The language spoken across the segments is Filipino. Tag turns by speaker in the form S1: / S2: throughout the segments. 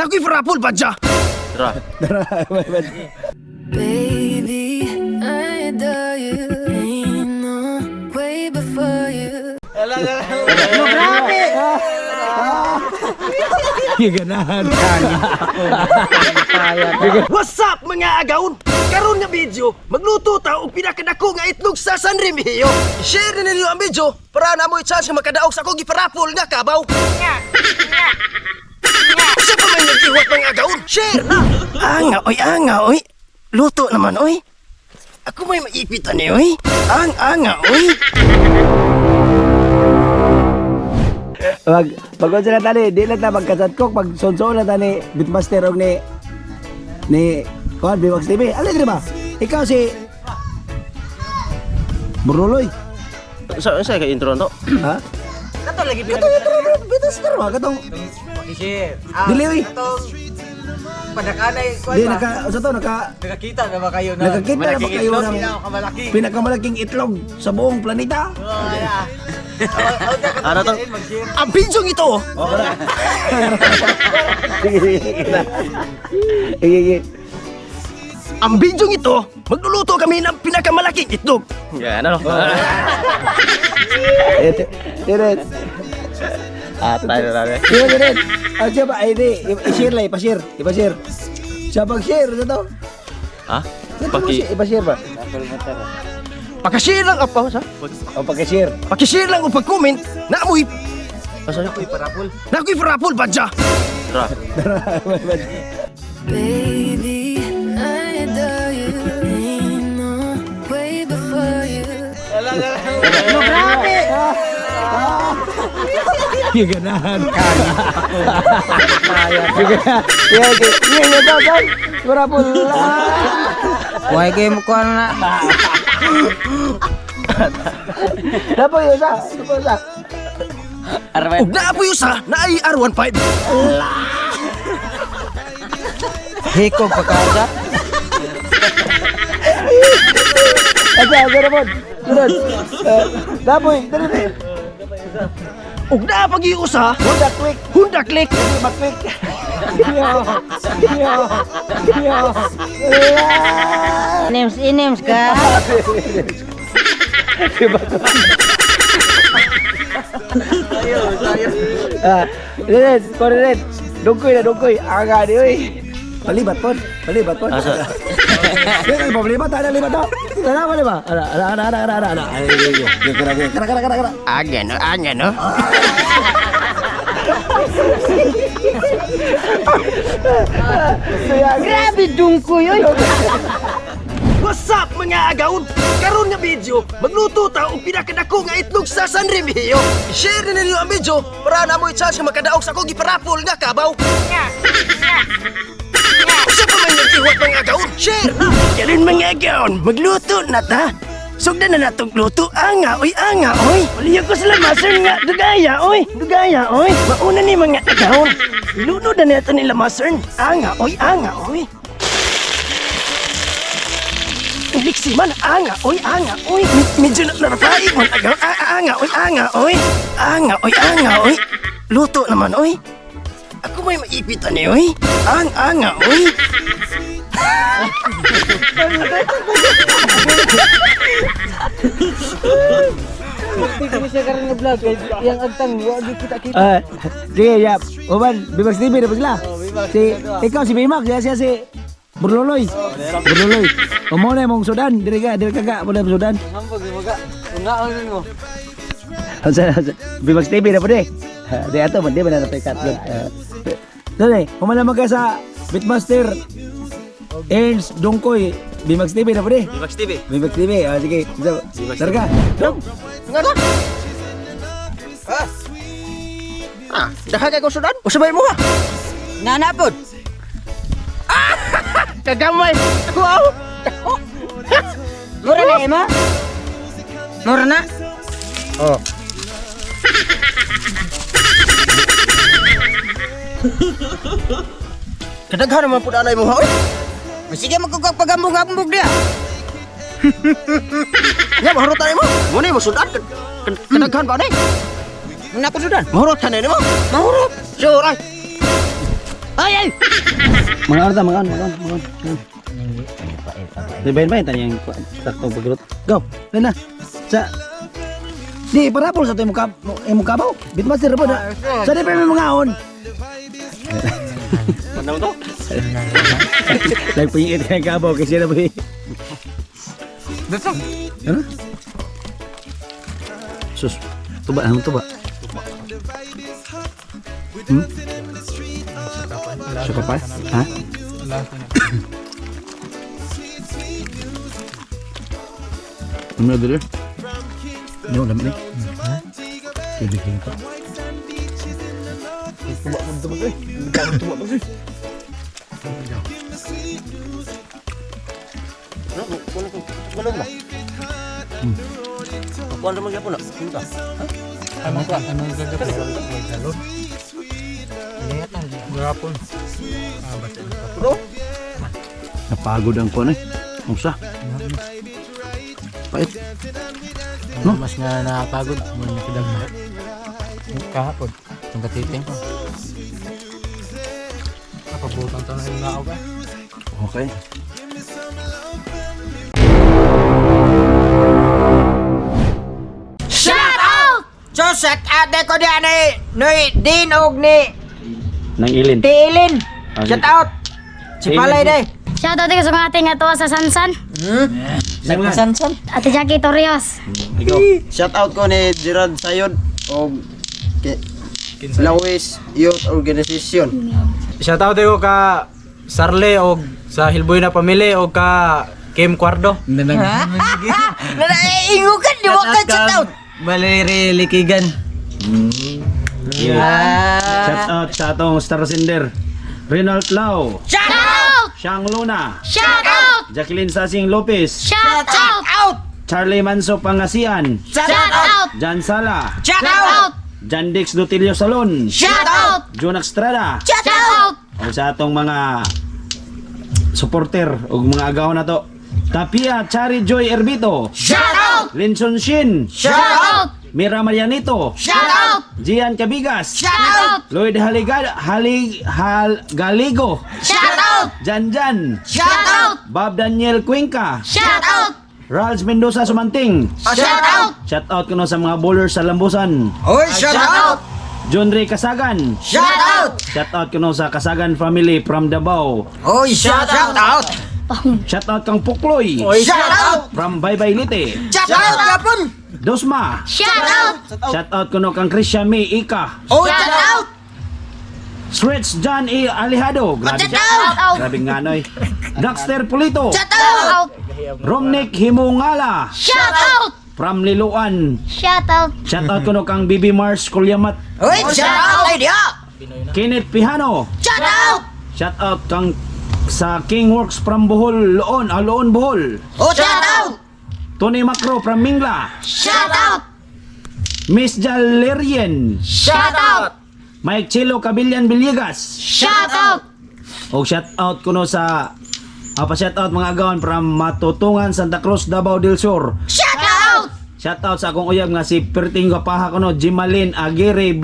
S1: Nakoy farapol pa dya.
S2: Tara.
S3: Baby, I adore you. Ain't no way before you.
S4: Giganahan.
S1: What's up mga agaon? Karon nga video, magluto ta og pinakadako nga itlog sa Sanremio. Share na ninyo ang video para na mo i-chance nga makadaog sa akong giparapol nga kabaw. Sa pa man nag-iwat mga agaon? Share na! Anga oy. Luto naman oy. Ako may maipitan ni oy. Anga oy.
S4: Pagod sila tani, di lang ta magkasatkok, pag sonso lang tani, Beatmaster og ni Kuan, Bimax TV. Alin din ba? Ikaw si Bruloy.
S2: Sa kay intro to?
S4: Ha?
S1: Kato lagi
S4: Katong ito, Beatmaster ba? Katong
S5: Pakishare.
S4: Dili, uy.
S5: Katong panakanay.
S4: Di,
S5: Nakakita na ba kayo na?
S4: Nakakita na ba kayo ng
S5: Kamalaki.
S4: pinakamalaking itlog sa buong planeta?
S2: Ano to?
S5: Mag-share.
S1: Ang video ito,
S4: Sige.
S1: ang video ito, magluluto kami ng pinakamalaking itlog.
S2: Yan ano?
S4: Diret.
S2: Atay na natin.
S4: Diret. Ang siya ba? Ay, di. I-share lang, ipashare. Siya pag-share na to.
S2: Ha? Paki.
S4: Ipashare ba?
S1: Pakashare lang apa sa?
S4: O pag-share.
S1: Pakishare lang o pag-comment na amoy
S2: Asa yun?
S5: Parapol.
S1: nakoy farapol pa dya.
S2: Tara.
S3: Baby, I adore you. Ain't no way before you.
S4: Giganahan. Giganahan. Parapol.
S5: Why game ko na?
S4: Dapat yun sa.
S1: Ug naapoy usa na ay R15.
S5: Hiko pa kada.
S4: Asa, Ramon. Sunod. Dapoy, dali.
S1: Ug naapag usa
S4: Honda quick.
S1: Honda Click.
S4: Mag-quick.
S5: Inims ka.
S4: Red, correct. Dungkoy. Aga di oy. Palibat pon.
S2: Asa?
S4: Kaya palibat, ada libat daw. Ada ba? Ada. Kara.
S1: Anya no.
S5: Grabe dungkoy oy.
S1: What's up mga agaon? Karon nga video, magluto ta og pinakadako nga itlog sa Sanremio. Share na ninyo ang video para na mo i-chance nga makadaog sa akong giparapol nga kabaw. Sa pa man nag-iwat mga agaon? Share na! Karon mga agaon, magluto na ta. Sugdan na natong luto. Anga oy. Waliya ko sila master nga. Dugaya oy. Mauna ni mga agaon. Luno na nato nila master. Anga oy. Liksi man, anga oy. Medyo narapaig man agaon. Anga oy. Luto naman oy. Ako may maipitan ni oy. Anga oy.
S5: Hindi siya karon nga vlog yang agtang wagi kita.
S4: Sige, yap. Oban, Bimax TV na ba sila? Ikaw si Bimax, siya si Burloloy. Umo na mong sudan, diri ka mo na sudan.
S5: Hambog mga. Unaon mo.
S4: Asa, Bimax TV na po di. Di ato man, di ba na napikat yun. Dali, kumalaman ka sa Beatmaster Ernst Dungkoy, Bimax TV na po di.
S2: Bimax TV.
S4: Bimax TV, sige. Sarga. Dong.
S1: Nga na? Dahil kay ko sudan? O sabay mo ha?
S5: Nanapod.
S1: Kagamay! Ako aw!
S5: Mura na ema? Mura na?
S1: Oh. Kadaghan naman po na mo ha?
S5: Sige magkukapagambog-ambog dia.
S1: Nga, mahurot tayo mo! Muna mo sudan? Kadaghan ba na eh?
S5: Muna ko sudan.
S1: Mahurot ka na mo?
S5: Mahurot.
S1: Sure ay!
S6: Ay!
S4: Mga arta, mga Dibayin tanya yang taktong pagurot. Go, na. Sa di parapol sa to imong kabaw. Bitmaster po na. Sa di pa may mga on.
S2: Mana to?
S4: Like pingit kay kabaw kasi na ba. Ano? Sus, tuba. Siapa pa? Ha? Ano dulu? Ano lamig ni? Kaibigan ko.
S2: Kuan naman gyapon na. Punta.
S4: Napagod ang kuan eh. Usa. Pait. No?
S5: Mas na nakapagod mo na kidag na. Kahapon, yung katiting ko. Kapabutan to na yung naaw ba?
S4: Okay.
S6: Shout out!
S7: So shout out ko diyan ni Din og ni
S4: Nang ilin.
S7: Tiilin. Shout out. Si Palay day.
S6: Shout out sa mga ating ato sa Sansan.
S7: Nagpasansan.
S6: Ate Jackie Torrios.
S4: Ikaw.
S8: Shout out ko ni Gerard Sayod o Lawis Youth Organization.
S5: Shoutout ko ka Sarle o sa Hilboy na pamilya o ka Kim Cuardo.
S7: Naiingukan di mo ka shout out.
S5: Valerie Likigan.
S4: Shout out sa atong Star Sender. Renald Lau,
S6: Shout out!
S4: Shang Luna,
S6: Shout out!
S4: Jacqueline Sasing Lopez,
S6: Shout out!
S4: Charlie Manso Pangasian,
S6: Shout out!
S4: Jan Sala,
S7: Shout
S6: Shout
S7: out.
S6: out!
S4: Jan Dix Dutilio Salon,
S6: Shout out!
S4: Jun Estrada,
S6: Shout out!
S4: o sa atong mga supporter o mga agaw na to. Tapia Chari Joy Erbito,
S6: Shout out!
S4: Linson Shin,
S6: Shout out!
S4: Mira Marianito,
S6: Shout out!
S4: Gian Cabigas,
S6: Shout out!
S4: Lloyd Galigo,
S6: Shout out!
S4: Jan Jan,
S6: Shout out!
S4: Bob Daniel Cuenca,
S6: Shout out!
S4: Rals Mendoza Sumanting.
S6: Shout out!
S4: Shout out kuno sa mga bowlers sa Lambusan.
S7: Oy, shout out.
S4: John Ray Kasagan.
S7: Shout out.
S4: Shout out kuno sa Kasagan family from Davao.
S7: Oy, shout out.
S4: Shout out kang Pukloy
S7: Shout out.
S4: from Baybay Lite.
S7: Shout out yapon.
S4: Dosma.
S6: Shout out!
S4: Shout out kuno kang Christian May Ika.
S7: Oy, shout out.
S4: Stretch John E. Alejado. Grabe
S7: Shout
S4: siya.
S7: out.
S4: Grabe nga noy. Daxter Pulito.
S7: Shout
S6: Shout
S7: out.
S6: out!
S4: Romnick Himungala
S6: Shout out!
S4: from Liloan.
S6: Shout out!
S4: Shout out kuno kang Bibi Mars Kulyamat.
S7: Oy, shout out ay dia.
S4: Kenneth Pihano.
S7: Shout out.
S4: Shout out kang sa King Works from Bohol, Loon Bohol.
S7: Oh, shout out.
S4: Tony Macro from Mingla.
S6: Shout out!
S4: Miss Jalerien.
S6: Shout out!
S4: Mike Chilo Cabillan Villegas.
S6: Shout out!
S4: O shout out kuno sa shout out mga agawan from Matutungan, Santa Cruz, Davao del Sur.
S6: Shout out!
S4: Shout out sa akong uyab nga si Perting Gapaha kuno, Jimalin Aguirre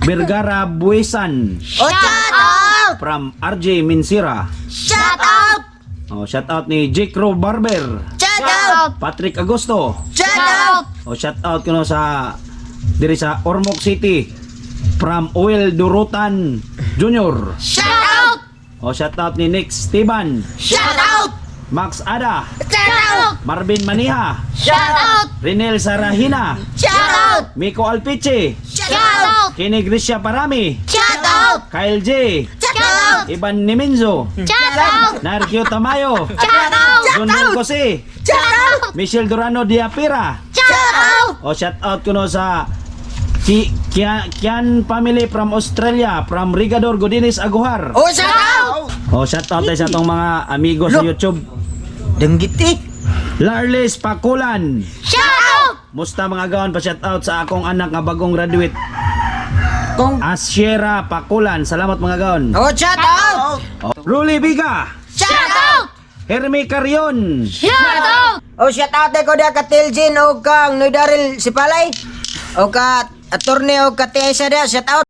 S4: Bergara Buesan
S7: Oh, shout out.
S4: from RJ Minsira.
S7: Shout out.
S4: O shout out ni Jake Rowe Barber.
S7: Shout out.
S4: Patrick Agosto.
S7: Shout out.
S4: O shout out kuno sa diri sa Ormoc City from Oil Durutan Junior.
S6: Shout out!
S4: O shout out ni Nick Steban,
S7: Shout out.
S4: Max Ada,
S6: Shout out!
S4: Marvin Maniha,
S6: Shout out!
S4: Renel Sarahina,
S7: Shout out.
S4: Miko Alpiche,
S6: Shout out!
S4: Kini Grisha Parami,
S6: Shout out!
S4: Kyle J,
S6: Shout out!
S4: Iban Nimenzo,
S6: Shout out!
S4: Narkio Tamayo,
S6: Shout out!
S4: Junel Jose,
S6: Shout out!
S4: Michelle Durano Diapira.
S6: Shout out!
S4: O shout out kuno sa Kian family from Australia, from Rigador Godines Aguhar.
S7: Oh, shout out.
S4: O shout out tayo sa atong mga amigo sa YouTube.
S7: Denggiti.
S4: Larles Pakulan.
S6: Shout out!
S4: Musta mga gawan pa shout out sa akong anak nga bagong graduate. Asiera Pakulan. Salamat mga gawan.
S7: Oh, shout out.
S4: Ruli Biga.
S6: Shout out!
S4: Hermi Carion.
S6: Shout out!
S7: Oh, shout out ko dia ka Tiljin o kang Noy Daryl si Palay. O ka attorney o ka Tiesa dia, shout out.